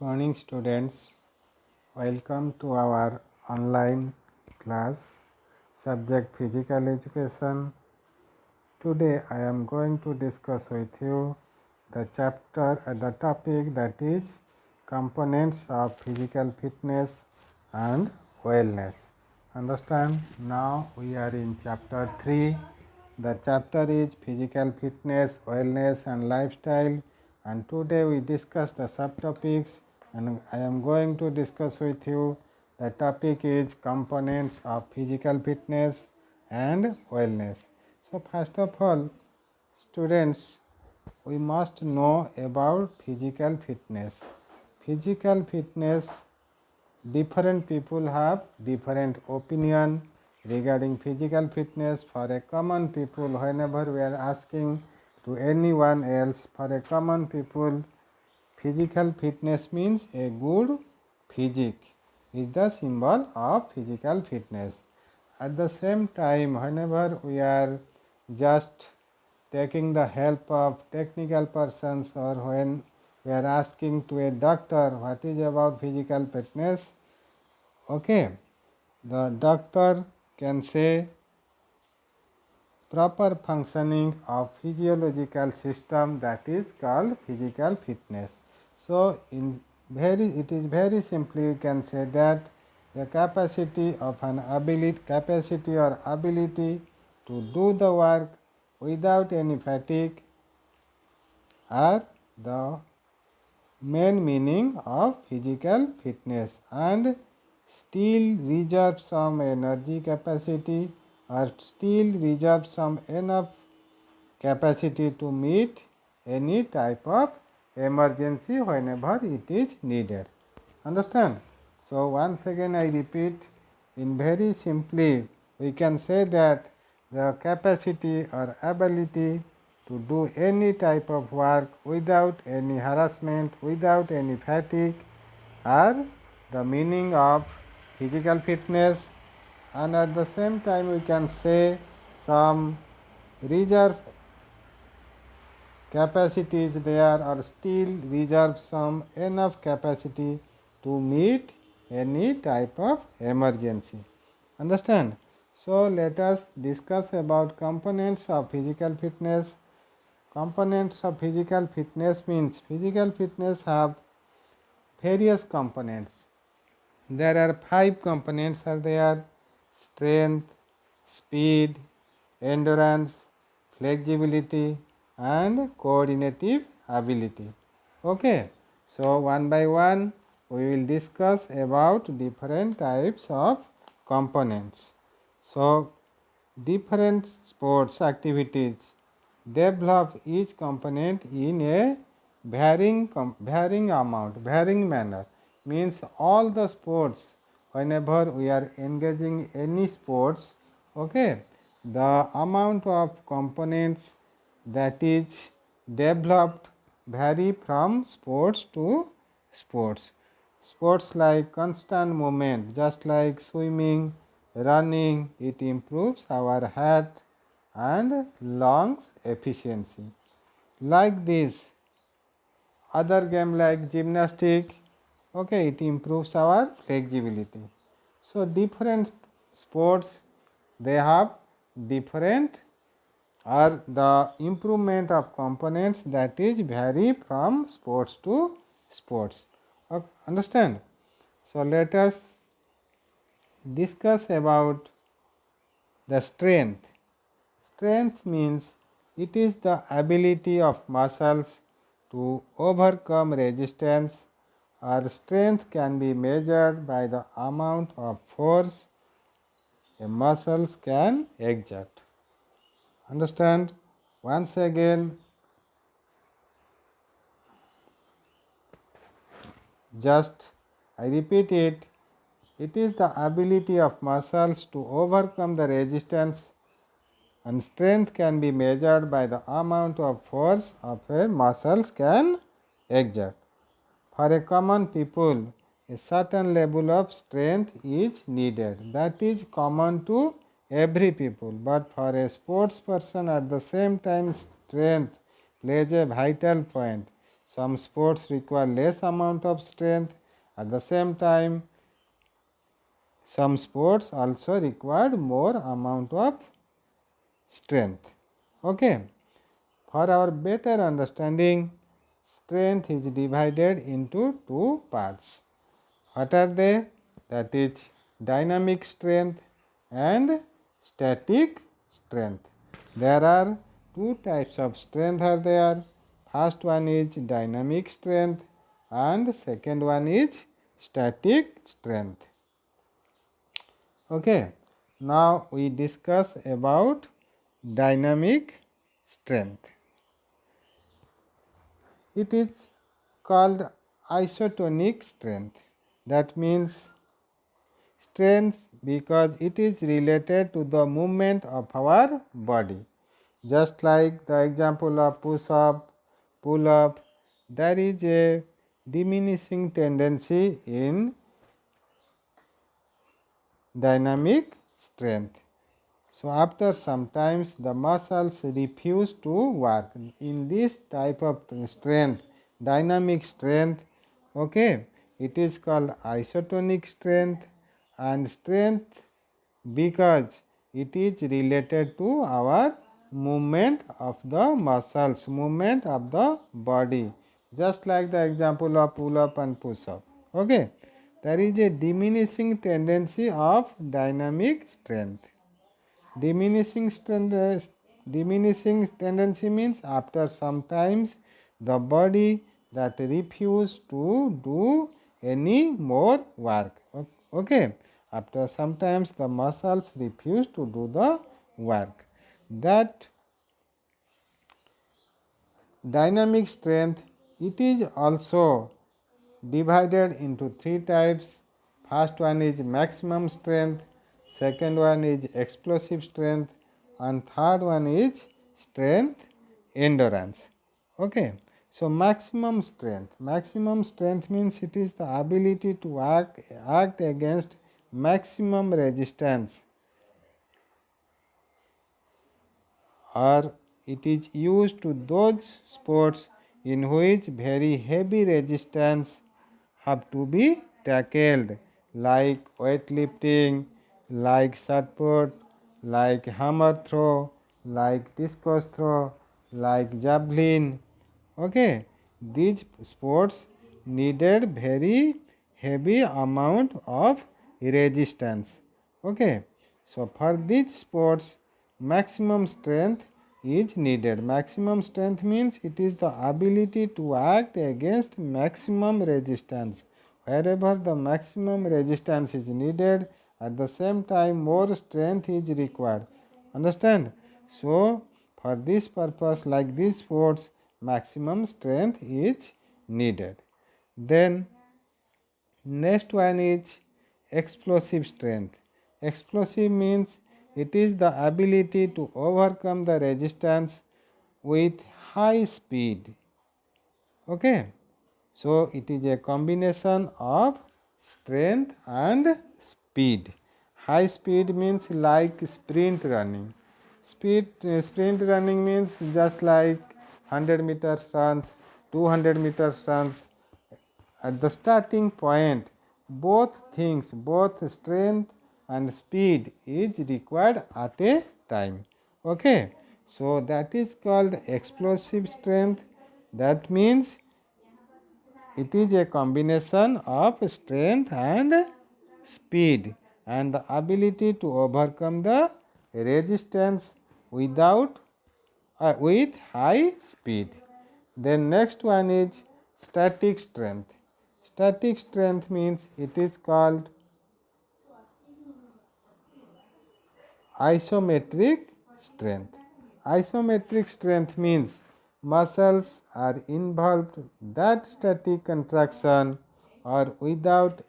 morning, students. Welcome to our online class, subject physical education. Today I am going to discuss with you the topic that is components of physical fitness and wellness. Understand? Now we are in chapter 3. The chapter is physical fitness, wellness and lifestyle, and today we discuss the subtopics, and I am going to discuss with you the topic is components of physical fitness and wellness. So first of all, students, we must know about physical fitness. Physical fitness, different people have different opinion regarding physical fitness. For a common people, whenever we are asking to anyone else, for a common people, physical fitness means a good physique is the symbol of physical fitness. At the same time, whenever we are just taking the help of technical persons, or when we are asking to a doctor what is about physical fitness, okay, the doctor can say proper functioning of physiological system, that is called physical fitness. So it is very simply you can say that the capacity or ability to do the work without any fatigue are the main meaning of physical fitness, and still reserve some energy capacity or still reserve some enough capacity to meet any type of emergency whenever it is needed. Understand? So once again I repeat, in very simply we can say that the capacity or ability to do any type of work without any harassment, without any fatigue are the meaning of physical fitness, and at the same time we can say some reserve capacity is there or still reserve some enough capacity to meet any type of emergency. Understand? So let us discuss about components of physical fitness. Components of physical fitness means physical fitness have various components. There are 5 components are there: strength, speed, endurance, flexibility and coordinative ability. Okay. So one by one we will discuss about different types of components. So different sports activities develop each component in a varying manner. Means all the sports, whenever we are engaging any sports, okay, the amount of components that is developed vary from sports to sports. Sports like constant movement, just like swimming, running, it improves our heart and lungs efficiency. Like this, other game like gymnastic, okay, it improves our flexibility. So different sports, they have different or the improvement of components that is vary from sports to sports. Understand? So let us discuss about the strength. Strength means it is the ability of muscles to overcome resistance, or strength can be measured by the amount of force a muscles can exert. Understand? Once again, just I repeat it, it is the ability of muscles to overcome the resistance, and strength can be measured by the amount of force of a muscles can exert. For a common people, a certain level of strength is needed, that is common to every people, but for a sports person at the same time strength plays a vital point. Some sports require less amount of strength. At the same time, some sports also required more amount of strength. Okay. For our better understanding, strength is divided into two parts. What are they? That is dynamic strength and static strength. There are two types of strength are there. First one is dynamic strength and second one is static strength. Okay. Now we discuss about dynamic strength. It is called isotonic strength. That means strength because it is related to the movement of our body. Just like the example of push up, pull up, there is a diminishing tendency in dynamic strength. So, after sometimes the muscles refuse to work. In this type of strength, dynamic strength, okay, it is called isotonic strength, and strength because it is related to our movement of the muscles, movement of the body, just like the example of pull up and push up. Okay, there is a diminishing tendency of dynamic strength. Diminishing tendency means after sometimes the body that refuse to do any more work. Okay, after sometimes the muscles refuse to do the work. That dynamic strength, it is also divided into three types. First one is maximum strength, second one is explosive strength, and third one is strength endurance. Okay. So, maximum strength means it is the ability to act against maximum resistance, or it is used to those sports in which very heavy resistance have to be tackled, like weightlifting, like shot put, like hammer throw, like discus throw, like javelin. Okay, these sports needed very heavy amount of resistance. Okay, so for these sports, maximum strength is needed. Maximum strength means it is the ability to act against maximum resistance. Wherever the maximum resistance is needed, at the same time more strength is required. Understand? So, for this purpose, like these sports, maximum strength is needed. Then next one is explosive strength. Explosive means it is the ability to overcome the resistance with high speed. Okay. So, it is a combination of strength and speed. High speed means like sprint running. Sprint running means just like 100 meters runs, 200 meters runs. At the starting point, both things, both strength and speed is required at a time. Okay. So, that is called explosive strength. That means it is a combination of strength and speed and the ability to overcome the resistance with high speed. Then next one is static strength. Static strength means it is called isometric strength. Isometric strength means muscles are involved that static contraction or without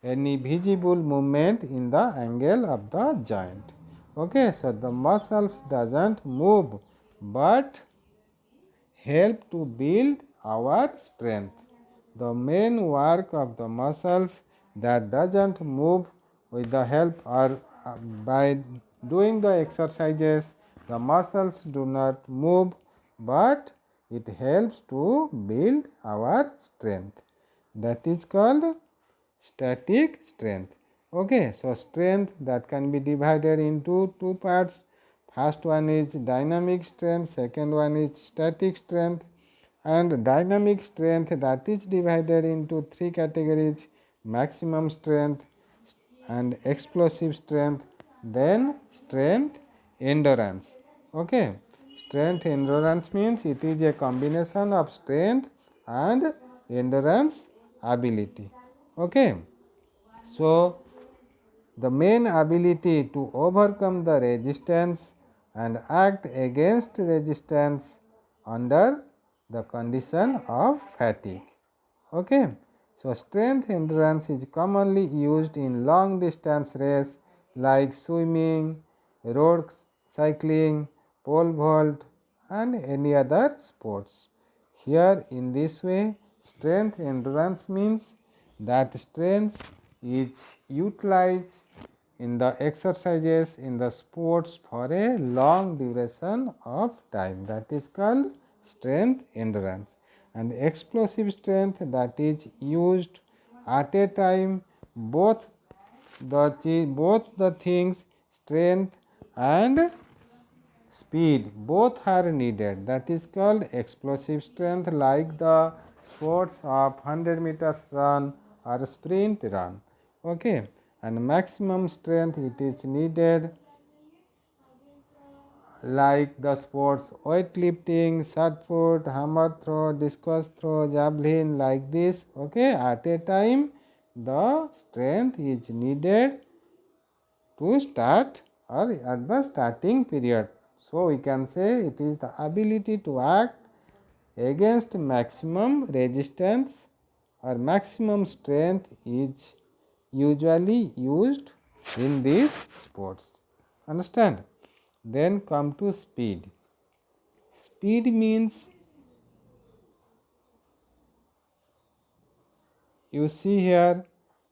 any visible movement in the angle of the joint. Okay, so the muscles doesn't move but help to build our strength. The main work of the muscles that doesn't move with the help or by doing the exercises, the muscles do not move but it helps to build our strength. That is called static strength. Okay, so strength that can be divided into two parts. First one is dynamic strength, second one is static strength. And dynamic strength that is divided into three categories: maximum strength and explosive strength, then strength endurance. Okay, strength endurance means it is a combination of strength and endurance ability. Okay, so the main ability to overcome the resistance and act against resistance under the condition of fatigue. Okay. So, strength endurance is commonly used in long distance race like swimming, road cycling, pole vault and any other sports. Here in this way, strength endurance means that strength is utilized in the exercises in the sports for a long duration of time, that is called strength endurance. And explosive strength that is used at a time, both the things, strength and speed both are needed, that is called explosive strength, like the sports of 100 meters run or sprint run. Okay, and maximum strength it is needed like the sports weightlifting, shot put, hammer throw, discus throw, javelin, like this. Okay, at a time the strength is needed to start or at the starting period. So, we can say it is the ability to act against maximum resistance or maximum strength is usually used in these sports. Understand? Then come to speed. Speed means, you see here,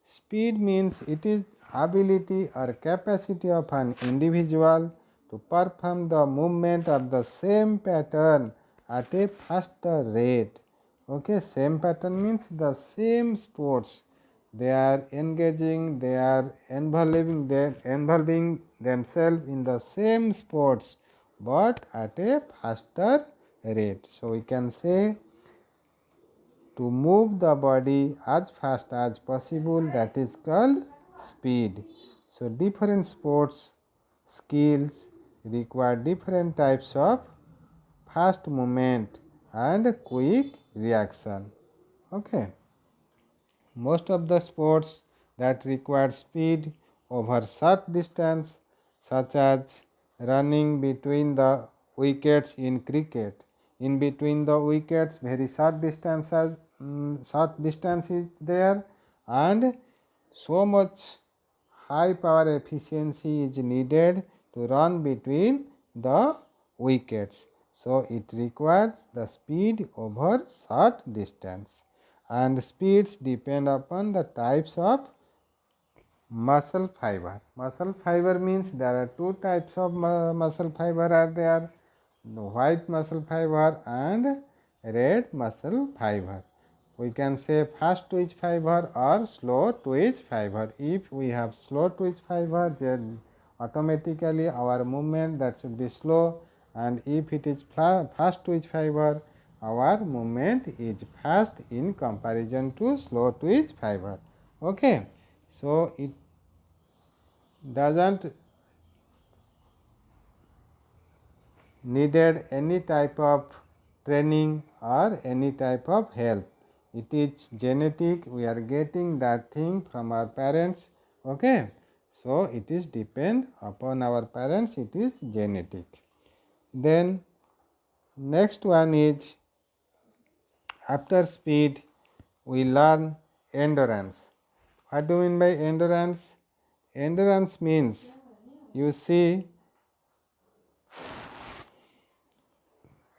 speed means it is ability or capacity of an individual to perform the movement of the same pattern at a faster rate. Okay, same pattern means the same sports they are engaging, they are involving themselves in the same sports but at a faster rate. So, we can say to move the body as fast as possible, that is called speed. So, different sports skills require different types of fast movement and quick reaction. Okay. Most of the sports that require speed over short distance, such as running between the wickets in cricket, in between the wickets very short distance is there, and so much high power efficiency is needed to run between the wickets. So, it requires the speed over short distance, and speeds depend upon the types of muscle fiber. Muscle fiber means there are two types of muscle fiber are there, the white muscle fiber and red muscle fiber. We can say fast twitch fiber or slow twitch fiber. If we have slow twitch fiber, then automatically our movement that should be slow, and if it is fast twitch fiber, our movement is fast in comparison to slow twitch fiber. Okay, so it doesn't needed any type of training or any type of help. It is genetic, we are getting that thing from our parents. Okay, so it is depend upon our parents, it is genetic. Then next one is, after speed we learn endurance. What do you mean by endurance? Endurance means, you see,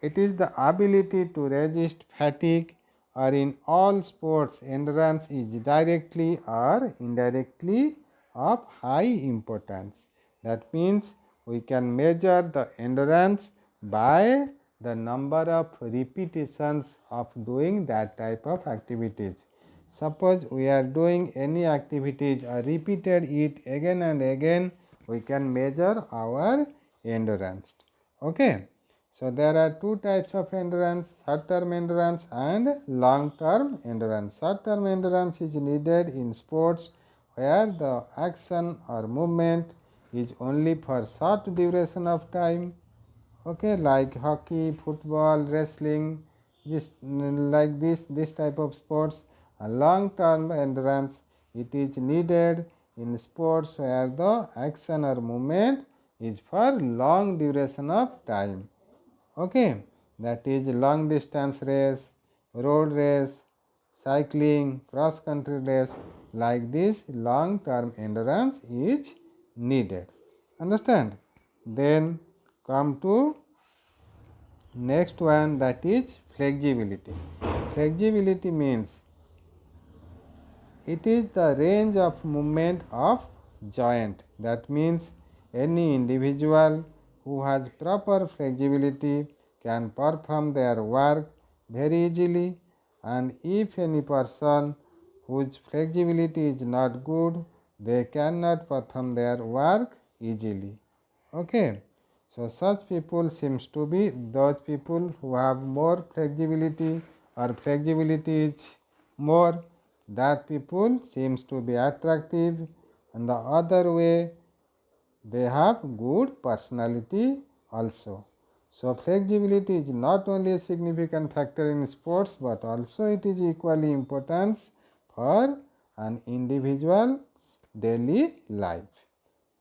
it is the ability to resist fatigue, or in all sports endurance is directly or indirectly of high importance. That means we can measure the endurance by the number of repetitions of doing that type of activities. Suppose we are doing any activities or repeated it again and again, we can measure our endurance. Okay. So there are two types of endurance, short term endurance and long term endurance. Short term endurance is needed in sports where the action or movement is only for short duration of time, okay, like hockey, football, wrestling, just like this type of sports. A long term endurance, it is needed in sports where the action or movement is for long duration of time, okay, that is long distance race, road race, cycling, cross country race. Like this long term endurance is needed, understand. Then come to next one, that is flexibility. Flexibility means it is the range of movement of joint. That means any individual who has proper flexibility can perform their work very easily, and if any person whose flexibility is not good, they cannot perform their work easily. Okay. So such people seems to be those people who have more flexibility or flexibility is more, that people seems to be attractive, and the other way they have good personality also. So flexibility is not only a significant factor in sports, but also it is equally important for an individual's daily life.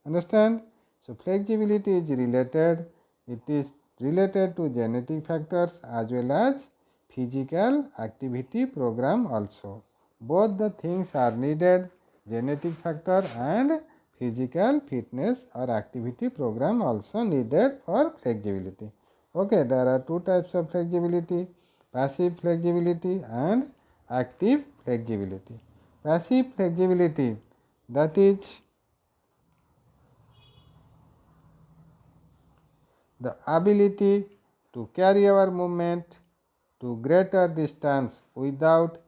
Understand? So flexibility is related, it is related to genetic factors as well as physical activity program also. Both the things are needed, genetic factor and physical fitness or activity program also needed for flexibility. Okay, there are two types of flexibility, passive flexibility and active flexibility. Passive flexibility, that is the ability to carry our movement to greater distance without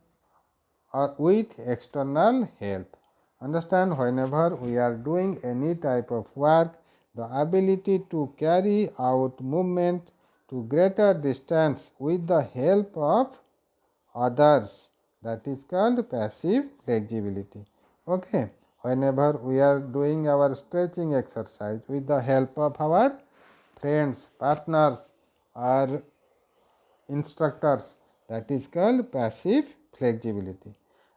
or with external help. Understand, whenever we are doing any type of work, the ability to carry out movement to greater distance with the help of others, that is called passive flexibility. Okay. Whenever we are doing our stretching exercise with the help of our friends, partners or instructors, that is called passive flexibility.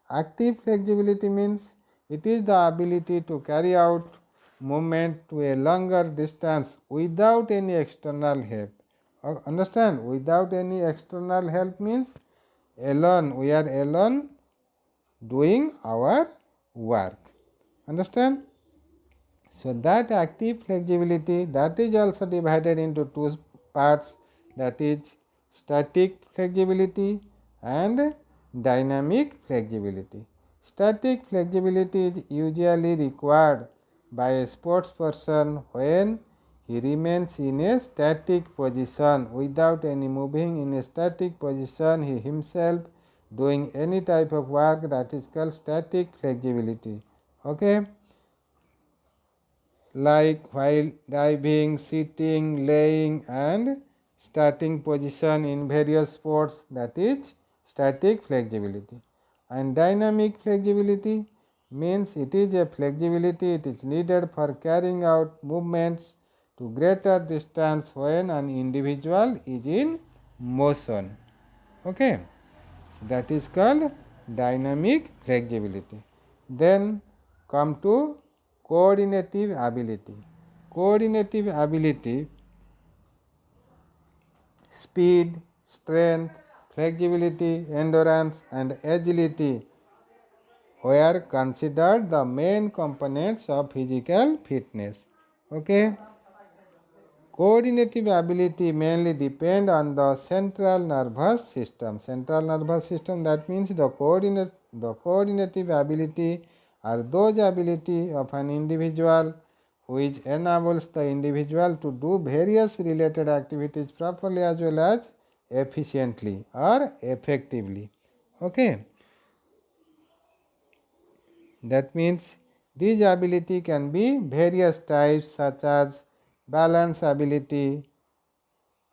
Active flexibility means it is the ability to carry out movement to a longer distance without any external help. Understand, without any external help means alone, we are alone doing our work. Understand? So that active flexibility, that is also divided into two parts, that is static flexibility and dynamic flexibility. Static flexibility is usually required by a sports person when he remains in a static position without any moving. In a static position, he himself doing any type of work, that is called static flexibility. Okay. Like while diving, sitting, laying and starting position in various sports, that is static flexibility. And dynamic flexibility means it is a flexibility, it is needed for carrying out movements to greater distance when an individual is in motion. Okay. So that is called dynamic flexibility. Then come to coordinative ability. Coordinative ability, speed, strength, flexibility, endurance and agility were considered the main components of physical fitness. Okay. Coordinative ability mainly depend on the central nervous system. Central nervous system, that means the coordinative ability are those ability of an individual which enables the individual to do various related activities properly as well as efficiently or effectively. Okay. That means these ability can be various types such as balance ability,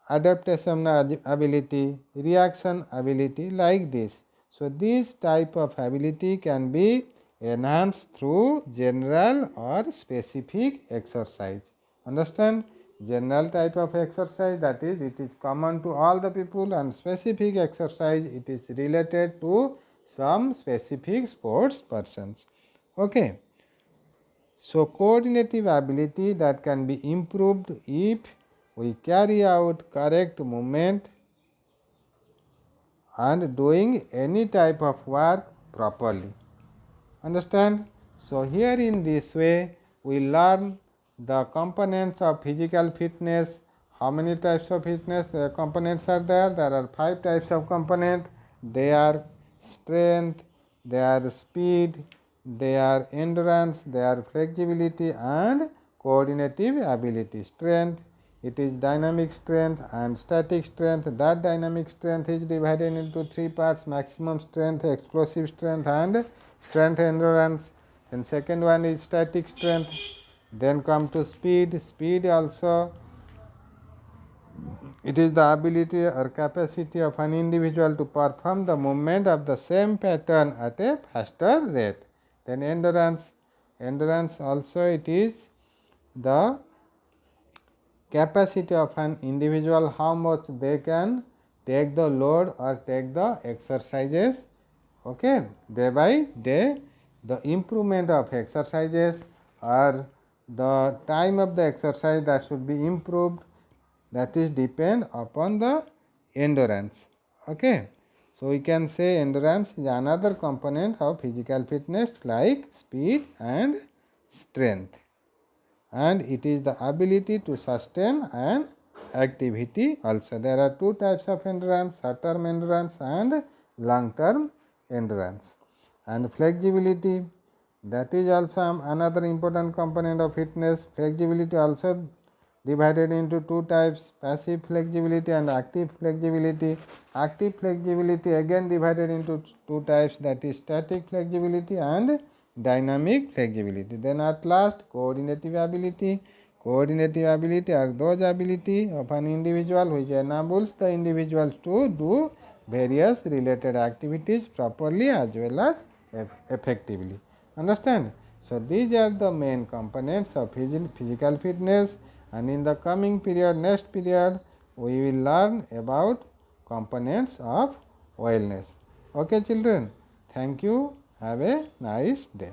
adaptation ability, reaction ability, like this. So, this type of ability can be enhanced through general or specific exercise. Understand? General type of exercise, that is, it is common to all the people, and specific exercise, it is related to some specific sports persons. Okay. So, coordinative ability that can be improved if we carry out correct movement and doing any type of work properly. Understand? So, here in this way we learn the components of physical fitness. How many types of fitness components are there? There are 5 types of component. They are strength, they are speed, they are endurance, they are flexibility and coordinative ability. Strength, it is dynamic strength and static strength. That dynamic strength is divided into 3 parts: maximum strength, explosive strength and strength endurance. Then second one is static strength. Then come to speed. Speed also, it is the ability or capacity of an individual to perform the movement of the same pattern at a faster rate. Then endurance. Endurance also, it is the capacity of an individual, how much they can take the load or take the exercises, okay, day by day. The improvement of exercises or the time of the exercise that should be improved, that is depend upon the endurance. Okay. So, we can say endurance is another component of physical fitness like speed and strength, and it is the ability to sustain an activity also. There are 2 types of endurance: short term endurance and long term endurance. And flexibility, that is also another important component of fitness. Flexibility also divided into 2 types: passive flexibility and active flexibility. Active flexibility again divided into 2 types, that is static flexibility and dynamic flexibility. Then at last, coordinative ability. Coordinative ability are those ability of an individual which enables the individual to do various related activities properly as well as effectively. Understand? So, these are the main components of physical fitness, and in the coming period, next period, we will learn about components of wellness. Okay, children. Thank you. Have a nice day.